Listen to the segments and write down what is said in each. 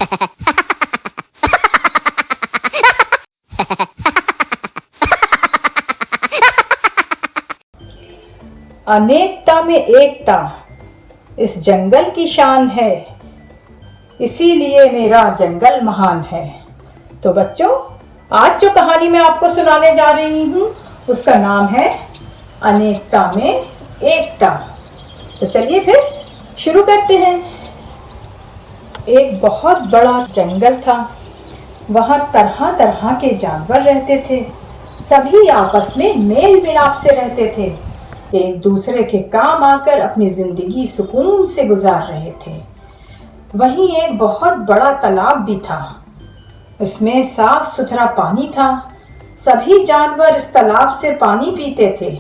अनेकता में एकता इस जंगल की शान है, इसीलिए मेरा जंगल महान है। तो बच्चों, आज जो कहानी मैं आपको सुनाने जा रही हूँ उसका नाम है अनेकता में एकता। तो चलिए फिर शुरू करते हैं। एक बहुत बड़ा जंगल था। वहाँ तरह तरह के जानवर रहते थे। सभी आपस में मेल मिलाप से रहते थे। एक दूसरे के काम आकर अपनी जिंदगी सुकून से गुजार रहे थे। वहीं एक बहुत बड़ा तालाब भी था। इसमें साफ सुथरा पानी था। सभी जानवर इस तालाब से पानी पीते थे।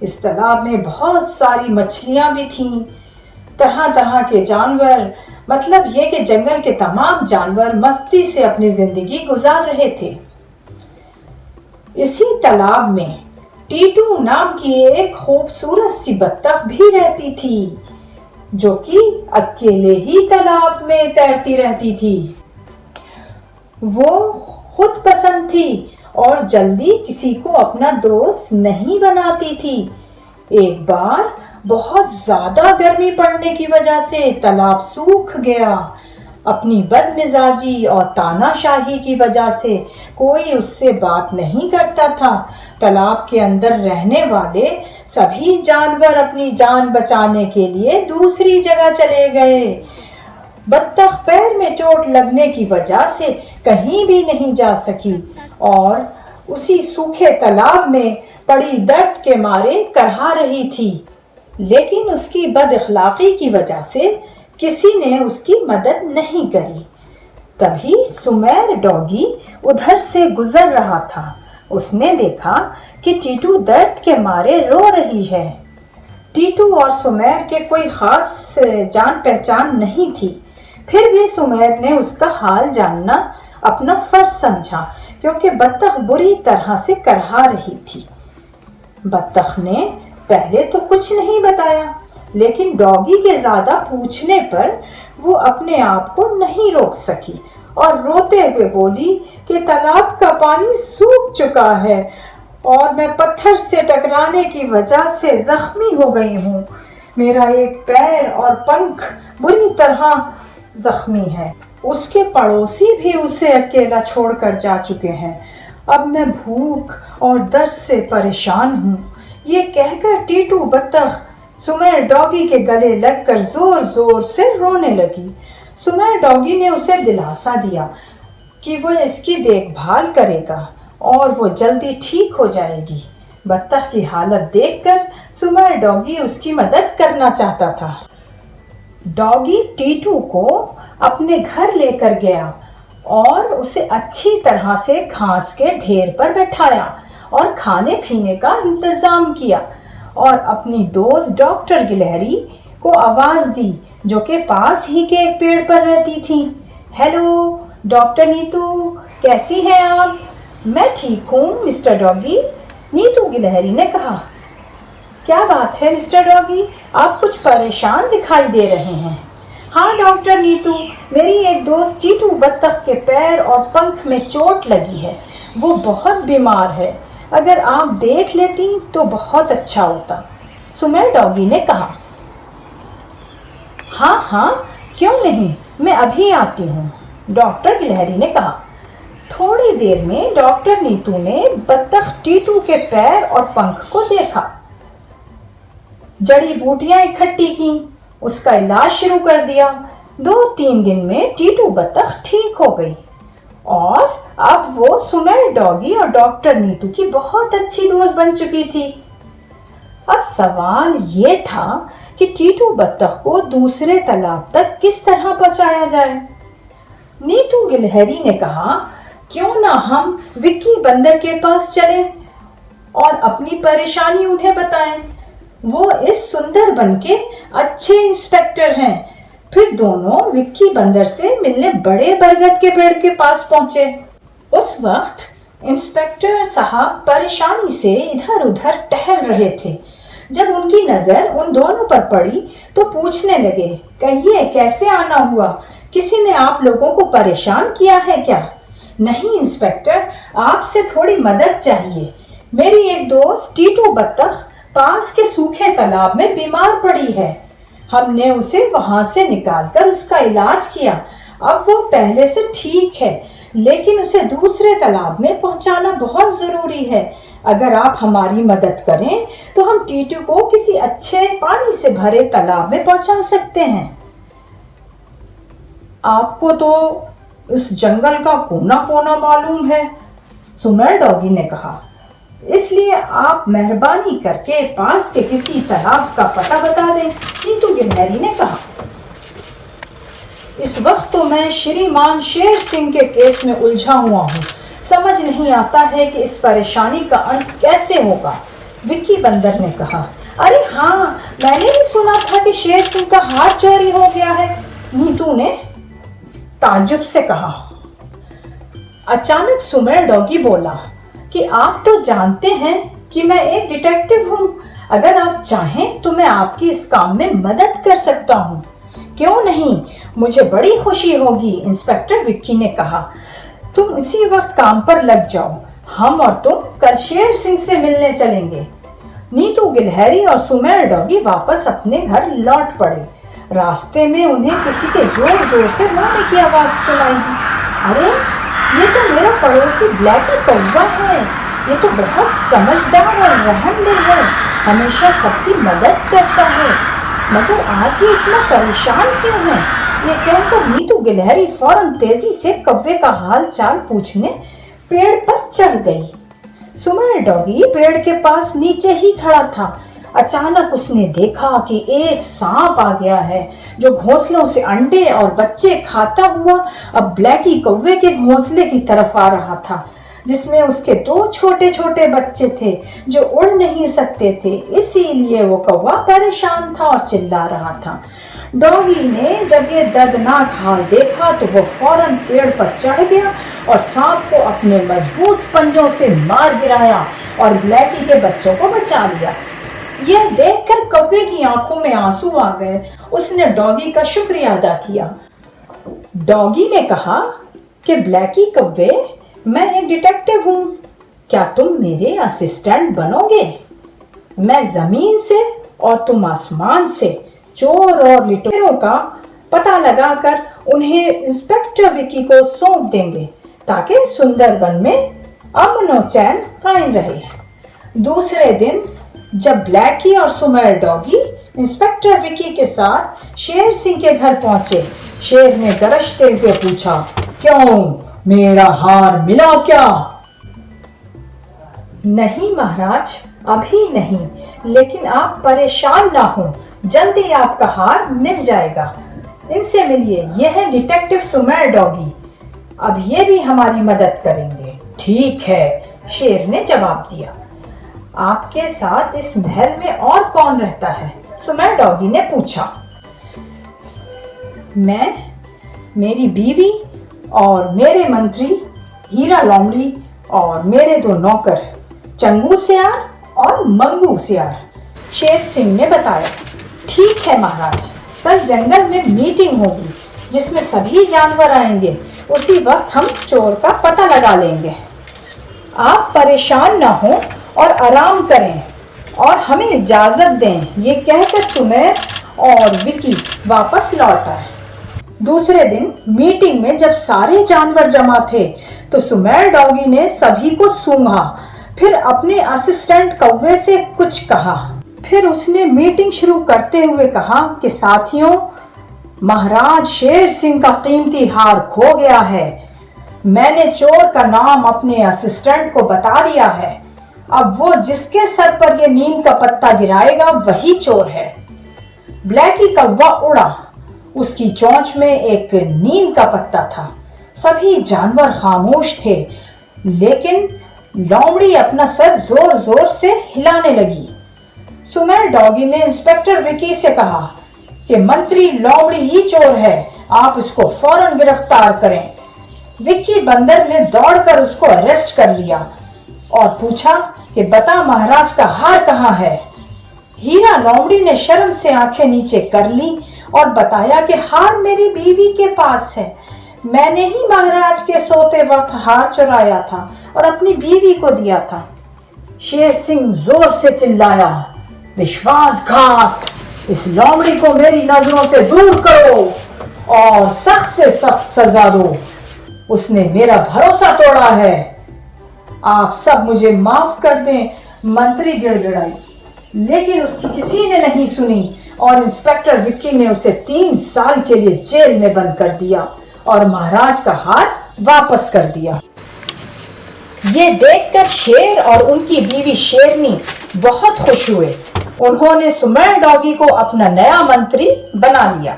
इस तालाब में बहुत सारी मछलियां भी थीं। तरह तरह के जानवर, मतलब ये कि जंगल के तमाम जानवर मस्ती से अपनी जिंदगी गुजार रहे थे। इसी तालाब में टीटू नाम की एक खूबसूरत सी बत्तख भी रहती थी, जो कि अकेले ही तालाब में तैरती रहती थी। वो खुद पसंद थी और जल्दी किसी को अपना दोस्त नहीं बनाती थी। एक बार बहुत ज्यादा गर्मी पड़ने की वजह से तालाब सूख गया। अपनी बदमिजाजी और तानाशाही की वजह से कोई उससे बात नहीं करता था। तालाब के अंदर रहने वाले सभी जानवर अपनी जान बचाने के लिए दूसरी जगह चले गए। बत्तख पैर में चोट लगने की वजह से कहीं भी नहीं जा सकी और उसी सूखे तालाब में पड़ी दर्द के मारे करहा रही थी। लेकिन उसकी बदअखलाकी की वजह से किसी ने उसकी मदद नहीं करी। तभी सुमेर डॉगी उधर से गुजर रहा था। उसने देखा कि टीटू दर्द के मारे रो रही है। टीटू और सुमेर के कोई खास जान पहचान नहीं थी। फिर भी सुमेर ने उसका हाल जानना अपना फर्ज समझा, क्योंकि बत्तख बुरी तरह से करहा रही थी। बत्तख ने पहले तो कुछ नहीं बताया, लेकिन डॉगी के ज्यादा पूछने पर वो अपने आप को नहीं रोक सकी और रोते हुए बोली कि तालाब का पानी सूख चुका है और मैं पत्थर से टकराने की वजह से जख्मी हो गई हूँ। मेरा एक पैर और पंख बुरी तरह जख्मी है। उसके पड़ोसी भी उसे अकेला छोड़कर जा चुके हैं। अब मैं भूख और दर्द से परेशान हूँ। ये कहकर टीटू बत्तख सुमेर डॉगी के गले लगकर जोर जोर से रोने लगी। सुमेर डॉगी ने उसे दिलासा दिया कि वो इसकी देखभाल करेगा और वो जल्दी ठीक हो जाएगी। बत्तख की हालत देखकर सुमेर डॉगी उसकी मदद करना चाहता था। डॉगी टीटू को अपने घर लेकर गया और उसे अच्छी तरह से घास के ढेर पर बैठाया और खाने पीने का इंतजाम किया और अपनी दोस्त डॉक्टर गिलहरी को आवाज दी, जो कि पास ही के एक पेड़ पर रहती थी। हेलो डॉक्टर नीतू, कैसी हैं आप? मैं ठीक हूँ मिस्टर डॉगी, नीतू गिलहरी ने कहा। क्या बात है मिस्टर डॉगी, आप कुछ परेशान दिखाई दे रहे हैं। हाँ डॉक्टर नीतू, मेरी एक दोस्त टीटू बत्तख के पैर और पंख में चोट लगी है। वो बहुत बीमार है। अगर आप देख लेती तो बहुत अच्छा होता, सुमेर डॉगी ने कहा। हाँ हाँ, क्यों नहीं, मैं अभी आती हूँ, डॉक्टर गिलहरी ने कहा। थोड़ी देर में डॉक्टर नीतू ने बत्तख टीटू के पैर और पंख को देखा। जड़ी बूटियां इकट्ठी की, उसका इलाज शुरू कर दिया। 2-3 दिन में टीटू बत्तख ठीक हो गई और अब वो सुमेर डॉगी और डॉक्टर नीतू की बहुत अच्छी दोस्त बन चुकी थी। अब सवाल ये था कि टीटू बत्तख को दूसरे तालाब तक किस तरह पहुंचाया जाए। नीतू गिलहरी ने कहा, क्यों ना हम विक्की बंदर के पास चलें और अपनी परेशानी उन्हें बताएं। वो इस सुंदर वन के अच्छे इंस्पेक्टर हैं। फिर दोनों विक्की बंदर से मिलने बड़े बरगद के पेड़ के पास पहुंचे। उस वक्त इंस्पेक्टर साहब परेशानी से इधर उधर टहल रहे थे। जब उनकी नजर उन दोनों पर पड़ी तो पूछने लगे, कहिए कैसे आना हुआ, किसी ने आप लोगों को परेशान किया है क्या? नहीं इंस्पेक्टर, आपसे थोड़ी मदद चाहिए। मेरी एक दोस्त टीटू बत्तख पास के सूखे तालाब में बीमार पड़ी है। हमने उसे वहां से निकालकर उसका इलाज किया। अब वो पहले से ठीक है, लेकिन उसे दूसरे तालाब में पहुंचाना बहुत जरूरी है। अगर आप हमारी मदद करें तो हम टीटू को किसी अच्छे पानी से भरे तालाब में पहुंचा सकते हैं। आपको तो इस जंगल का कोना कोना मालूम है, सुमेर डॉगी ने कहा, इसलिए आप मेहरबानी करके पास के किसी तालाब का पता बता दें, नीतू गिलहरी ने कहा। इस वक्त तो मैं श्रीमान शेर सिंह के केस में उलझा हुआ हूँ। समझ नहीं आता है कि इस परेशानी का अंत कैसे होगा, विक्की बंदर ने कहा। अरे हाँ, मैंने भी सुना था कि शेर सिंह का हाथ चोरी हो गया है, नीतू ने ताज्जुब से कहा। अचानक सुमेर डॉगी बोला कि आप तो जानते हैं कि मैं एक डिटेक्टिव हूँ। अगर आप चाहें तो मैं आपकी इस काम में मदद कर सकता हूँ। क्यों नहीं, मुझे बड़ी खुशी होगी, इंस्पेक्टर विक्की ने कहा। तुम इसी वक्त काम पर लग जाओ, हम और तुम कल शेर सिंह से मिलने चलेंगे। नीतू गिलहरी और सुमेर डॉगी वापस अपने घर लौट पड़े। रास्ते में उन्हें किसी के जोर जोर से रोने की आवाज सुनाई दी। अरे, ये तो मेरा पड़ोसी ब्लैकी कौवा है। ये तो बहुत समझदार और रहमदिल है, हमेशा सबकी मदद करता है, मगर आज ये इतना परेशान क्यों है? ये कहकर नीतू गिलहरी फौरन तेजी से कौवे का हाल चाल पूछने पेड़ पर चढ़ गई। सुमेर डॉगी पेड़ के पास नीचे ही खड़ा था। अचानक उसने देखा कि एक सांप आ गया है, जो घोंसलों से अंडे और बच्चे खाता हुआ अब ब्लैकी कौवे के घोंसले की तरफ आ रहा था, जिसमें उसके 2 छोटे छोटे बच्चे थे जो उड़ नहीं सकते थे। इसीलिए वो कौवा परेशान था और चिल्ला रहा था। डॉगी ने जब ये दर्दनाक हाल देखा तो वो फौरन पेड़ पर चढ़ गया और सांप को अपने मजबूत पंजों से मार गिराया और ब्लैकी के बच्चों को बचा लिया। यह देखकर कौवे की आंखों में आंसू आ गए। उसने डॉगी का शुक्रिया अदा किया। डॉगी ने कहा कि ब्लैकी कौवे, मैं एक डिटेक्टिव हूँ, क्या तुम मेरे असिस्टेंट बनोगे? मैं जमीन से और तुम आसमान से चोर और लुटेरों का पता लगाकर उन्हें इंस्पेक्टर विक्की को सौंप देंगे, ताकि सुंदरबन में अमन और चैन कायम रहे। दूसरे दिन जब ब्लैकी और सुमेर डॉगी इंस्पेक्टर विक्की के साथ शेर सिंह के घर पहुंचे, शेर ने गरजते हुए पूछा, क्यों, मेरा हार मिला क्या? नहीं महाराज, अभी नहीं, लेकिन आप परेशान ना हो, जल्दी आपका हार मिल जाएगा। इनसे मिलिए, यह है डिटेक्टिव सुमेर डॉगी, अब ये भी हमारी मदद करेंगे। ठीक है, शेर ने जवाब दिया। आपके साथ इस महल में और कौन रहता है? सुमेर डॉगी ने पूछा। मैं, मेरी बीवी और मेरे मंत्री हीरा लोमड़ी और मेरे 2 नौकर चंगू सियार और मंगू सियार, शेर सिंह ने बताया। ठीक है महाराज, कल जंगल में मीटिंग होगी जिसमें सभी जानवर आएंगे। उसी वक्त हम चोर का पता लगा लेंगे। आप परेशान ना हो और आराम करें और हमें इजाजत दें। ये कहकर सुमेर और विक्की वापस लौट आए। दूसरे दिन मीटिंग में जब सारे जानवर जमा थे तो सुमेर डॉगी ने सभी को सूंघा, फिर अपने असिस्टेंट कौवे से कुछ कहा। फिर उसने मीटिंग शुरू करते हुए कहा कि साथियों, महाराज शेर सिंह का कीमती हार खो गया है। मैंने चोर का नाम अपने असिस्टेंट को बता दिया है। अब वो जिसके सर पर ये नीम का पत्ता गिराएगा वही चोर है। ब्लैकी कौवा उड़ा, उसकी चोंच में एक नीम का पत्ता था। सभी जानवर खामोश थे, लेकिन लोमड़ी अपना सर जोर जोर से हिलाने लगी। सुमेर डॉगी ने इंस्पेक्टर विक्की से कहा कि मंत्री लोमड़ी ही चोर है, आप उसको फौरन गिरफ्तार करें। विक्की बंदर ने दौड़कर उसको अरेस्ट कर लिया और पूछा कि बता महाराज का हार कहाँ है। हीरा लोमड़ी ने शर्म से आंखें नीचे कर ली और बताया कि हार मेरी बीवी के पास है। मैंने ही महाराज के सोते वक्त हार चुराया था और अपनी बीवी को दिया था। शेर सिंह जोर से चिल्लाया, विश्वासघात! इस लोमड़ी को मेरी नजरों से दूर करो और सख्त से सख्त सजा दो। उसने मेरा भरोसा तोड़ा है। आप सब मुझे माफ कर दें, मंत्री गिड़गिड़ाई। लेकिन उसकी किसी ने नहीं सुनी और इंस्पेक्टर विक्की ने उसे 3 साल के लिए जेल में बंद कर दिया और महाराज का हार वापस कर दिया। ये देखकर शेर और उनकी बीवी शेरनी बहुत खुश हुए। उन्होंने सुमेर डॉगी को अपना नया मंत्री बना लिया।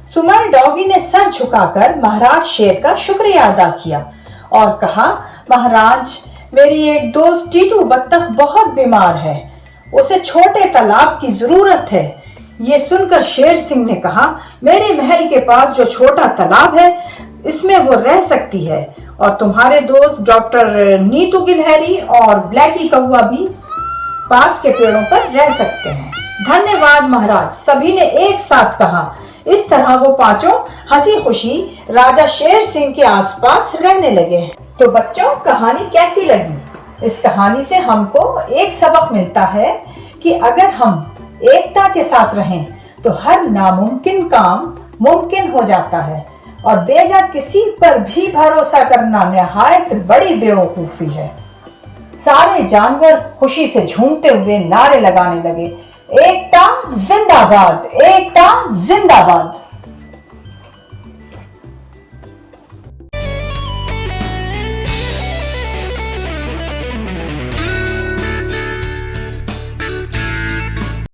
सुमेर डॉगी ने सर झुकाकर महाराज शेर का शुक्रिया अदा किया और कहा, महाराज, मेरी एक दोस्त टीटू बत्तख बहुत बीमार है, उसे छोटे तालाब की जरूरत है। ये सुनकर शेर सिंह ने कहा, मेरे महल के पास जो छोटा तालाब है इसमें वो रह सकती है और तुम्हारे दोस्त डॉक्टर नीतू गिलहरी और ब्लैकी कौवा भी पास के पेड़ों पर रह सकते हैं। धन्यवाद महाराज, सभी ने एक साथ कहा। इस तरह वो पांचों हंसी खुशी राजा शेर सिंह के आसपास रहने लगे। तो बच्चों, कहानी कैसी लगी? इस कहानी से हमको एक सबक मिलता है कि अगर हम एकता के साथ रहें तो हर नामुमकिन काम मुमकिन हो जाता है और बेजा किसी पर भी भरोसा करना निहायत बड़ी बेवकूफी है। सारे जानवर खुशी से झूमते हुए नारे लगाने लगे, एकता जिंदाबाद, एकता जिंदाबाद।